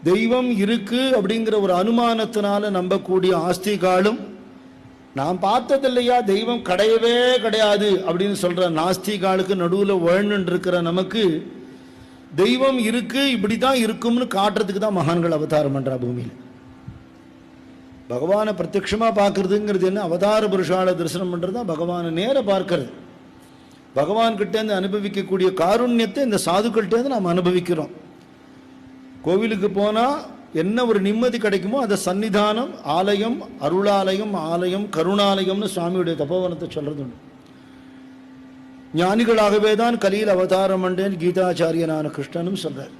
தெய்வம் இருக்கு அப்படிங்கிற ஒரு அனுமானத்தினால நம்பக்கூடிய ஆஸ்திகாலும், நான் பார்த்ததில்லையா தெய்வம் கிடையவே கிடையாது அப்படின்னு சொல்ற நாஸ்திகாலுக்கு நடுவில் வாழ்ந்துட்டு இருக்கிற நமக்கு தெய்வம் இருக்கு, இப்படிதான் இருக்கும்னு காட்டுறதுக்கு தான் மகான்கள் அவதாரம் பண்றா பூமியில். பகவானை பிரத்யட்சமா பார்க்கறதுங்கிறது என்ன? அவதார புருஷால தரிசனம் பண்றது தான் பகவானை நேர பார்க்கறது. பகவான் கிட்டேருந்து அனுபவிக்கக்கூடிய காருண்யத்தை இந்த சாதுக்கள்கிட்டேருந்து நாம் அனுபவிக்கிறோம். கோவிலுக்கு போனால் என்ன ஒரு நிம்மதி கிடைக்குமோ அதை சன்னிதானம், ஆலயம், அருளாலயம், ஆலயம், கருணாலயம்னு சுவாமியுடைய தபோவனத்தை சொல்றது உண்டு. ஞானிகளாகவே தான் கலியில் அவதாரம் பண்ணேன் கீதாச்சாரியனான கிருஷ்ணனும் சொல்றார்.